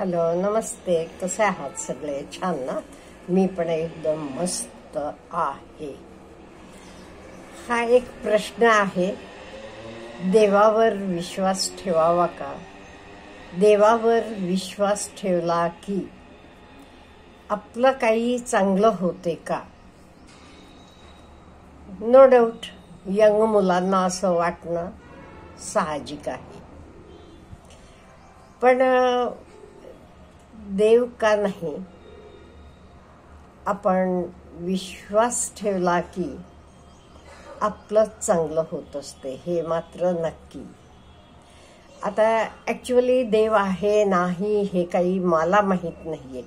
Hello, नमस्ते. कसे आहात सगळे? छान ना? मी पण एकदम मस्त आहे. हा एक प्रश्न आहे, देवावर विश्वास ठेवावा का? देवावर विश्वास ठेवला की आपलं काही चांगलं होते का? नो डाऊट यंग मुलांना असं वाटणं साहजिक आहे. पण देव का नाही? आपण विश्वास ठेवला की आपलं चांगलं होत असते, हे मात्र नक्की. आता ॲक्च्युअली देव आहे नाही हे काही मला माहीत नाहीये,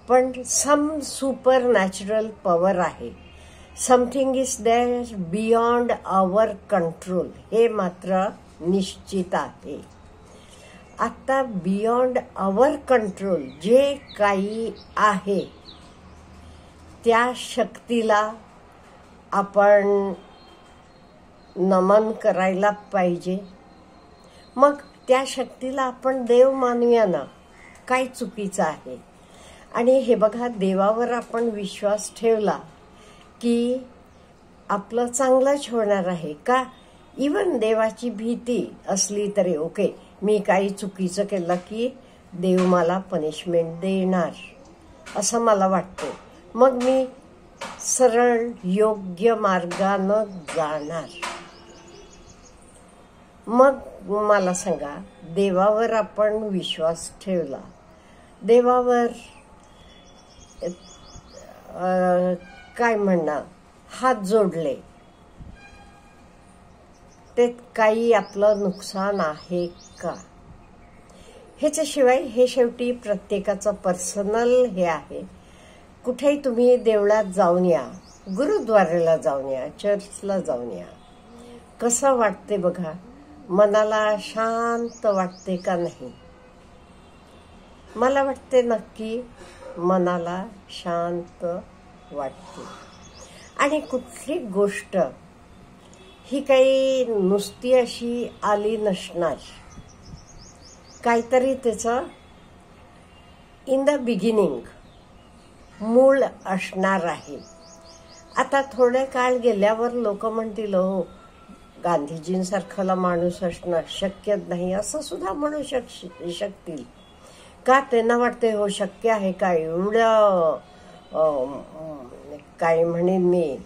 पण सम सुपर नॅचरल पॉवर आहे. Something is there beyond our control, हे मात्र निश्चित आहे. आता बियॉन्ड आवर कंट्रोल जे काही आहे त्या शक्तीला आपण नमन करायला पाहिजे. मग त्या शक्तीला आपण देव मानूया ना, काय चुकीचं आहे? आणि हे बघा, देवावर आपण विश्वास ठेवला की आपलं चांगलंच होणार आहे का? इवन देवाची भीती असली तरी ओके, मी काही चुकीचं केलं की देव मला पनिशमेंट देणार असं मला वाटतं. मग मी सरळ योग्य मार्गानं जाणार. मग मला सांगा, देवावर आपण विश्वास ठेवला, देवावर काय म्हणणार, हात जोडले, ते काही आपलं नुकसान आहे का? ह्याच्याशिवाय हे शेवटी प्रत्येकाचं पर्सनल हे आहे. कुठेही तुम्ही देवळात जाऊन या, गुरुद्वारेला जाऊन या, चर्चला जाऊन या, कसं वाटते बघा, मनाला शांत वाटते का नाही? मला वाटते नक्की मनाला शांत वाटते. आणि कुठली गोष्ट ही काही नुसती अशी आली नसणार, काहीतरी त्याचं इन द बिगिनिंग मूळ असणार आहे. आता थोडे काळ गेल्यावर लोक म्हणतील, हो, गांधीजींसारखाला माणूस असणं शक्य नाही असं सुद्धा म्हणू शकतील का? त्यांना वाटते हो शक्य आहे का एवढं काय म्हणेन मी,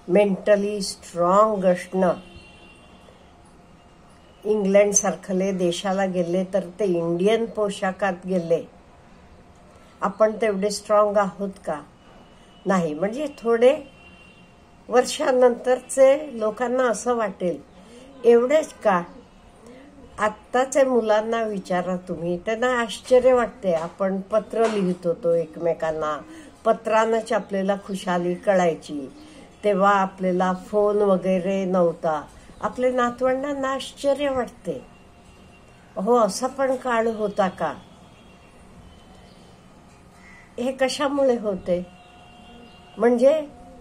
मेंटली स्ट्रॉंग असणं. इंग्लंड सारखले देशाला गेले तर ते इंडियन पोशाखात गेले. आपण तेवढे स्ट्रॉंग आहोत का? नाही. म्हणजे थोडे वर्षानंतरचे लोकांना असं वाटेल, एवढेच का? आत्ताच्या मुलांना विचारा तुम्ही, त्यांना आश्चर्य वाटते. आपण पत्र लिहित होतो एकमेकांना, पत्रानंच आपल्याला खुशाली कळायची. तेव्हा आपल्याला फोन वगैरे नव्हता. आपल्या नातवंडांना आश्चर्य वाटते, हो असा पण काळ होता का? हे कशामुळे होते? म्हणजे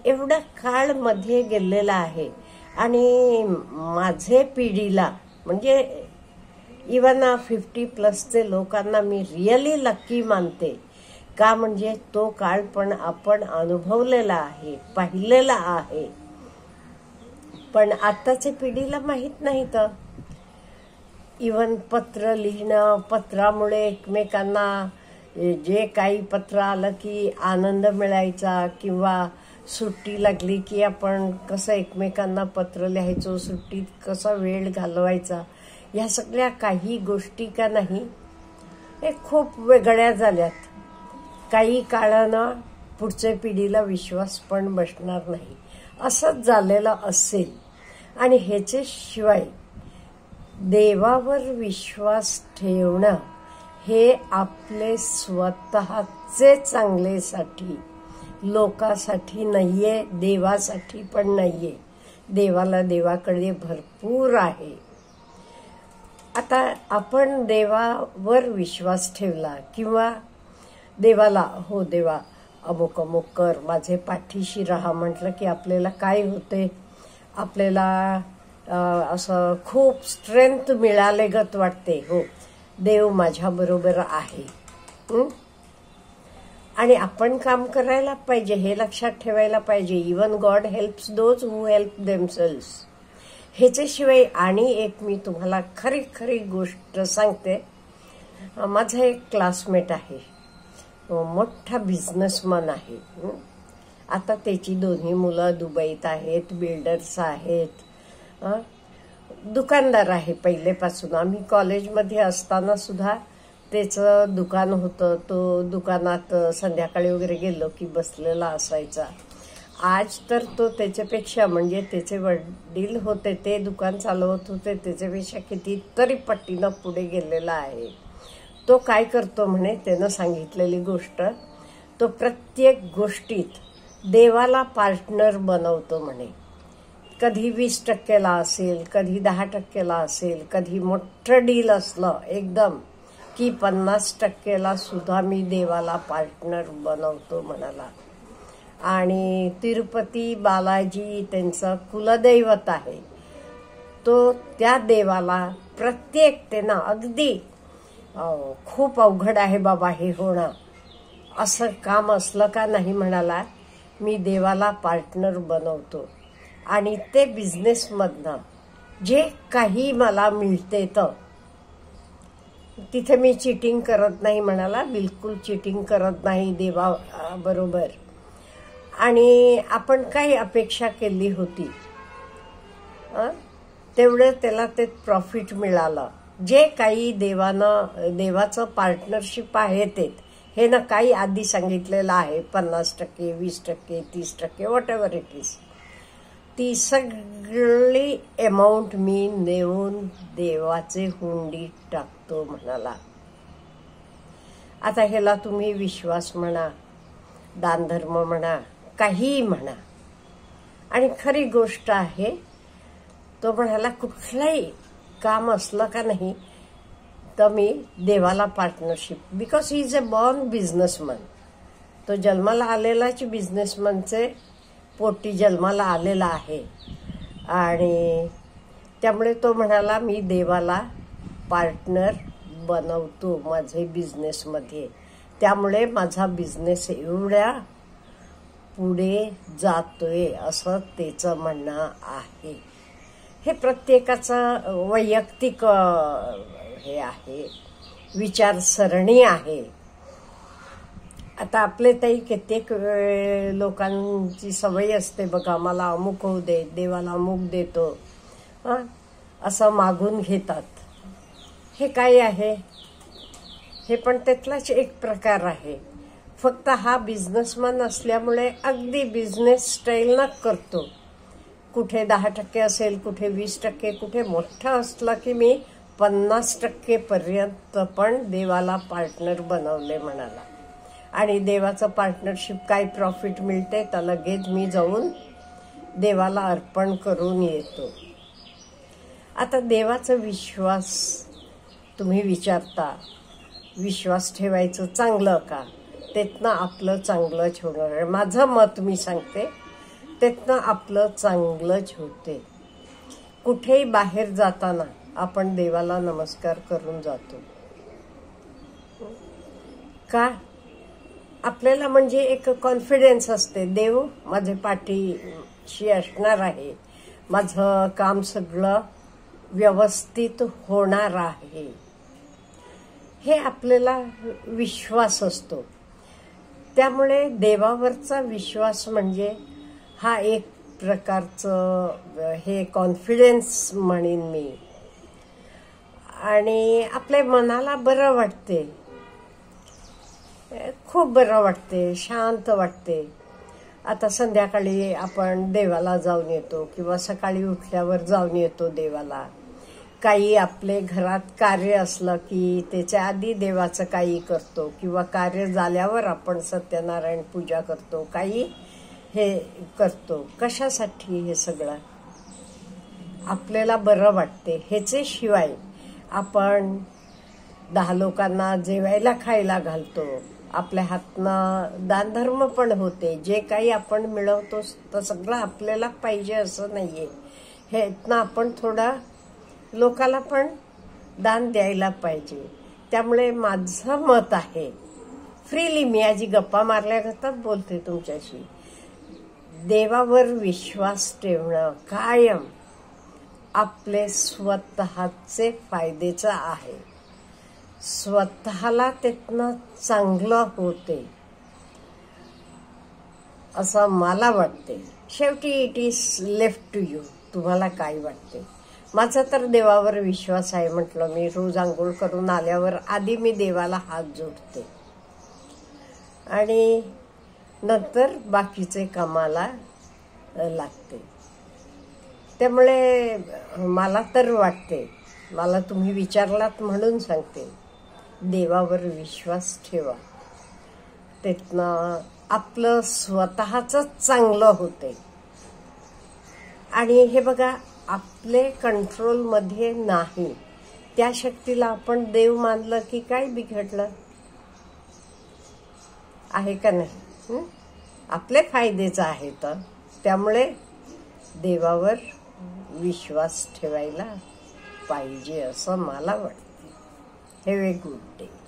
एवढा काळ मध्ये गेलेला आहे. आणि माझे पिढीला म्हणजे इवन 50+ लोकांना मी रिअली लकी मानते का? म्हणजे तो काळ पण आपण अनुभवलेला आहे, पाहिलेला आहे. पण आताच्या पिढीला माहित नाही. तर इवन पत्र लिहिणं, पत्रामुळे एकमेकांना जे काही पत्र आलं की आनंद मिळायचा, किंवा सुट्टी लागली की आपण कसं एकमेकांना पत्र लिहायचो, सुट्टीत कसा वेळ घालवायचा, ह्या सगळ्या काही गोष्टी का नाही हे खूप वेगळ्या झाल्यात. काही काळानं पुढच्या पिढीला विश्वास पण बसणार नाही, असंच झालेलं असेल. आणि ह्याच्याशिवाय देवावर विश्वास ठेवणं हे आपले स्वतःचे चांगलेसाठी, लोकांसाठी नाहीये, देवासाठी पण नाहीये. देवाला देवाकडे भरपूर आहे. आता आपण देवावर विश्वास ठेवला किंवा देवाला, हो देवा अमुक अमुक कर, माझे पाठीशी राहा म्हटलं की आपल्याला काय होते? आपल्याला असं खूप स्ट्रेंथ मिळालेगत वाटते. हो, देव माझ्याबरोबर आहे. हं? आणि आपण काम करायला पाहिजे, हे लक्षात ठेवायला पाहिजे. Even God helps those who help themselves. ह्याच्याशिवाय आणि एक मी तुम्हाला खरी खरी गोष्ट सांगते. माझा एक क्लासमेट आहे, मोठा बिझनेसमॅन आहे. आता त्याची दोन्ही मुलं दुबईत आहेत, बिल्डर्स आहेत, दुकानदार आहे पहिलेपासून. आम्ही कॉलेजमध्ये असताना सुद्धा त्याचं दुकान होतं. तो दुकानात संध्याकाळी वगैरे गेलो की बसलेला असायचा. आज तर तो त्याच्यापेक्षा, म्हणजे त्याचे वडील होते ते दुकान चालवत होते, त्याच्यापेक्षा कितीतरी पटीनं पुढे गेलेला आहे. तो काय करतो म्हणे, त्यानं सांगितलेली गोष्ट, तो प्रत्येक गोष्टीत देवाला पार्टनर बनवतो म्हणे. कधी 20%ला असेल, कधी 10%ला असेल, कधी मोठं डील असलं एकदम की 50%ला सुद्धा मी देवाला पार्टनर बनवतो म्हणाला. आणि तिरुपती बालाजी त्यांचं कुलदैवत आहे. तो त्या देवाला प्रत्येक, त्यांना अगदी खूप अवघड आहे बाबा हे होणं, असं काम असलं का नाही म्हणाला, मी देवाला पार्टनर बनवतो. आणि ते बिझनेसमधनं जे काही मला मिळते तर तिथे मी चिटिंग करत नाही म्हणाला, बिलकुल चिटिंग करत नाही देवा बरोबर. आणि आपण काही अपेक्षा केली होती तेवढं त्याला ते प्रॉफिट मिळालं. जे काही देवाचं पार्टनरशिप आहे ते, हे ना काही आधी सांगितलेलं आहे, 50%, 20%, 30%, व्हॉट एव्हर इट इज, ती सगळी अमाऊंट मी नेऊन देवाचे हुंडीत टाकतो म्हणाला. आता ह्याला तुम्ही विश्वास म्हणा, दानधर्म म्हणा, काहीही म्हणा. आणि खरी गोष्ट आहे, तो म्हणाला कुठलंही काम असलं का नाही तर मी देवाला partnership, because he is a born businessman. तो जन्माला आलेलाच बिझनेसमनचे पोटी जन्माला आलेला आहे. आणि त्यामुळे तो म्हणाला मी देवाला पार्टनर बनवतो माझे बिझनेसमध्ये, त्यामुळे माझा बिझनेस एवढ्या पुढे जातोय, असं त्याचं म्हणणं आहे. हे प्रत्येकाचं वैयक्तिक हे आहे, विचारसरणी आहे. आता आपले ताई कित्येक लोकांची सवय असते बघा, मला अमुक होऊ दे, देवाला अमुक देतो, असं मागून घेतात. हे काय आहे? हे पण त्यातलाच एक प्रकार आहे. फक्त हा बिझनेसमॅन असल्यामुळे अगदी बिझनेस स्टाईलनं करतो. कुठे 10% असेल, कुठे 20%, कुठे मोठं असलं की मी 50% पर्यंत पण देवाला पार्टनर बनवले म्हणाला. आणि देवाचं पार्टनरशिप काय प्रॉफिट मिळते तर लगेच मी जाऊन देवाला अर्पण करून येतो. आता देवाचा विश्वास तुम्ही विचारता, विश्वास ठेवायचं चांगलं का? त्यातनं आपलं चांगलंच होणार. माझं मत मी सांगते, त्यातनं आपलं चांगलंच होते. कुठेही बाहेर जाताना आपण देवाला नमस्कार करून जातो का? आपल्याला म्हणजे एक कॉन्फिडन्स असते, देव माझे पाठीशी असणार आहे, माझं काम सगळं व्यवस्थित होणार आहे, हे आपल्याला विश्वास असतो. त्यामुळे देवावरचा विश्वास म्हणजे हा एक प्रकारचं हे कॉन्फिडन्स म्हणेन मी. आणि आपल्या मनाला बरं वाटते, खूप बरं वाटते, शांत वाटते. आता संध्याकाळी आपण देवाला जाऊन येतो किंवा सकाळी उठल्यावर जाऊन येतो देवाला. काही आपले घरात कार्य असलं की त्याच्या आधी देवाचं काही करतो, किंवा कार्य झाल्यावर आपण सत्यनारायण पूजा करतो, काही हे करतो. कशासाठी हे सगळं? आपल्याला बरं वाटते. ह्याच्याशिवाय आपण 10 लोकांना जेवायला खायला घालतो, आपल्या हातनं दानधर्म पण होते. जे काही आपण मिळवतो तर सगळं आपल्याला पाहिजे असं नाहीये. ह्यातनं आपण थोडा लोकाला पण दान द्यायला पाहिजे. त्यामुळे माझं मत आहे फ्रीली मी आजी गप्पा मारल्यागतच बोलते तुमच्याशी. देवावर विश्वास ठेवणं कायम आपले स्वतःचे फायद्याचं आहे. स्वतःला त्यातनं चांगलं होते असं मला वाटते. शेवटी it is left to you. तुम्हाला काय वाटते? माझा तर देवावर विश्वास आहे. म्हटलं मी रोज आंघोळ करून आल्यावर आधी मी देवाला हात जोडते आणि नंतर बाकीचे कामाला लागते. त्यामुळे मला तर वाटते, मला तुम्ही विचारलात म्हणून सांगते, देवावर विश्वास ठेवा. त्यातनं आपलं स्वतःच चांगलं होते. आणि हे बघा, आपले कंट्रोलमध्ये नाही. त्या शक्तीला आपण देव मानलं की काय बिघडलं आहे का नाही? आपले फायदेच आहे. तर त्यामुळे देवावर विश्वास ठेवायला पाहिजे असं मला वाटते. Have a good day.